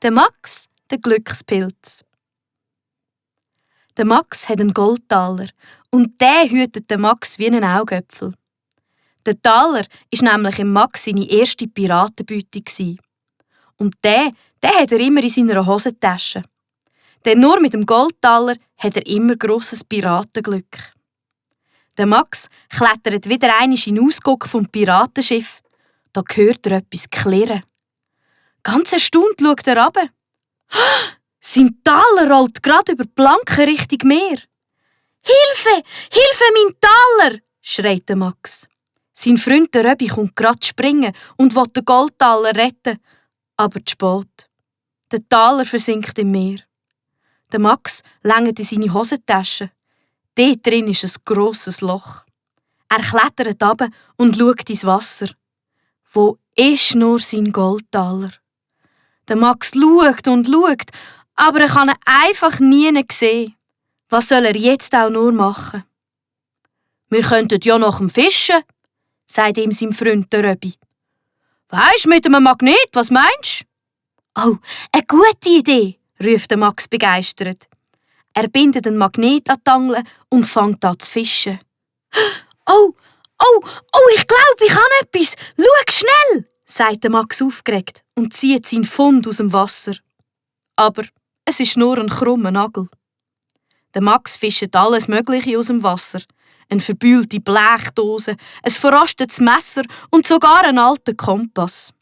Der Max, der Glückspilz. Der Max hat einen Goldtaler und der hütet den Max wie einen Augäpfel. Der Taler war nämlich im Max seine erste Piratenbeute. Und den hat er immer in seiner Hosentasche. Denn nur mit dem Goldtaler hat er immer grosses Piratenglück. Der Max klettert wieder einmal in den Ausguck vom Piratenschiff. Da hört er etwas klirren. Ganz erstaunt schaut er runter. Sein Taler rollt gerade über die Planke Richtung Meer. «Hilfe! Hilfe, mein Taler!» schreit der Max. Sein Freund der Röbi kommt gerade springen und will den Goldtaler retten. Aber zu spät. Der Taler versinkt im Meer. Der Max langt in seine Hosentasche. Dort drin ist ein grosses Loch. Er klettert runter und schaut ins Wasser. Wo ist nur sein Goldtaler? Der Max schaut und schaut, aber er kann ihn einfach nie sehen. Was soll er jetzt auch nur machen? «Wir könnten ja nach dem Fischen», sagt ihm sein Freund der Röbi. «Weisst, mit einem Magnet, was meinst du?» «Oh, eine gute Idee», ruft der Max begeistert. Er bindet einen Magnet an die Angel und fängt an zu fischen. «Oh, ich glaube, ich habe etwas! Schau schnell!» sagt der Max aufgeregt und zieht seinen Fund aus dem Wasser. Aber es ist nur ein krummer Nagel. Der Max fischt alles Mögliche aus dem Wasser. Eine verbühlte Blechdose, ein verrostetes Messer und sogar einen alten Kompass.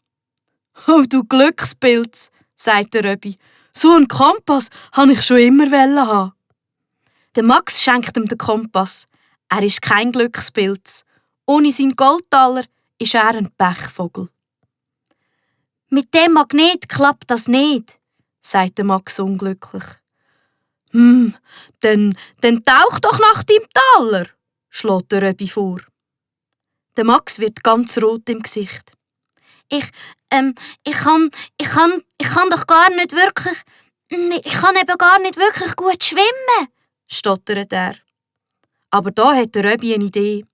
«Oh, du Glückspilz», sagt der Röbi. «So einen Kompass wollte ich schon immer haben.» Der Max schenkt ihm den Kompass. Er ist kein Glückspilz. Ohne seinen Goldtaler ist er ein Pechvogel. «Mit dem Magnet klappt das nicht», sagt der Max unglücklich. Dann tauch doch nach deinem Taler», schlägt der Röbi vor. Der Max wird ganz rot im Gesicht. Ich kann doch gar nicht wirklich. Ich kann eben gar nicht wirklich gut schwimmen», stottert er. Aber da hat der Röbi eine Idee.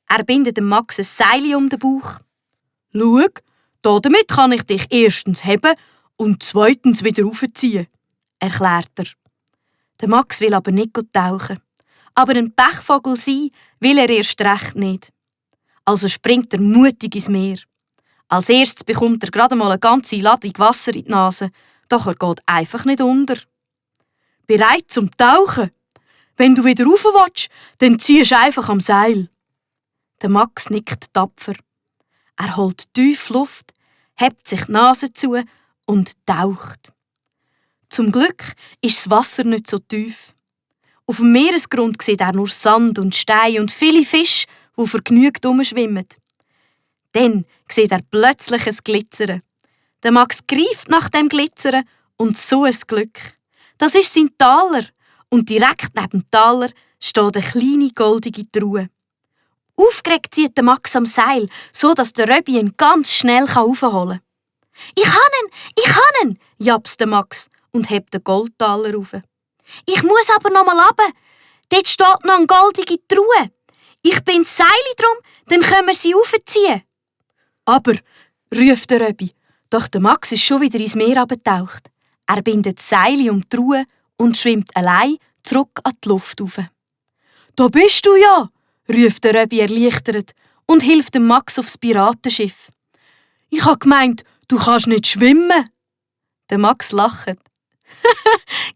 Er bindet dem Max ein Seil um den Bauch. «Schau, damit kann ich dich erstens heben und zweitens wieder raufziehen», erklärt er. Der Max will aber nicht tauchen. Aber ein Pechvogel sein will er erst recht nicht. Also springt er mutig ins Meer. Als erstes bekommt er gerade mal eine ganze Ladung Wasser in die Nase, doch er geht einfach nicht unter. «Bereit zum Tauchen? Wenn du wieder rauf willst, dann ziehst du einfach am Seil.» Der Max nickt tapfer. Er holt tief Luft, hebt sich die Nase zu und taucht. Zum Glück ist das Wasser nicht so tief. Auf dem Meeresgrund sieht er nur Sand und Steine und viele Fische, die vergnügt herumschwimmen. Dann sieht er plötzlich ein Glitzern. Der Max greift nach dem Glitzern und so ein Glück. Das ist sein Taler und direkt neben dem Taler steht eine kleine goldige Truhe. Aufgeregt zieht der Max am Seil, so dass der Röbi ihn ganz schnell aufholen kann. Ich habe ihn, japst der Max und hebt den Goldtaler auf. «Ich muss aber noch mal runter. Dort steht noch eine goldige Truhe. Ich bin das Seil drum, dann können wir sie aufziehen.» «Aber», ruft der Röbi, doch der Max ist schon wieder ins Meer abgetaucht. Er bindet das Seil um die Truhe und schwimmt allein zurück an die Luft auf. «Da bist du ja», ruft der Röbi erleichtert und hilft dem Max aufs Piratenschiff. «Ich habe gemeint, du kannst nicht schwimmen.» Der Max lacht.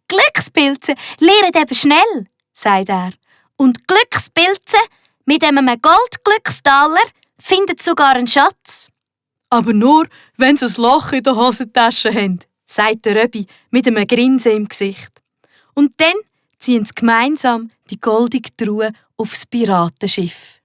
«Glückspilze lernen eben schnell», sagt er. «Und Glückspilze mit einem Goldglückstaler finden sogar einen Schatz.» «Aber nur, wenn sie ein Loch in der Hosentasche haben», sagt der Röbi mit einem Grinsen im Gesicht. Und dann ziehen sie gemeinsam die goldige Truhe aufs Piratenschiff.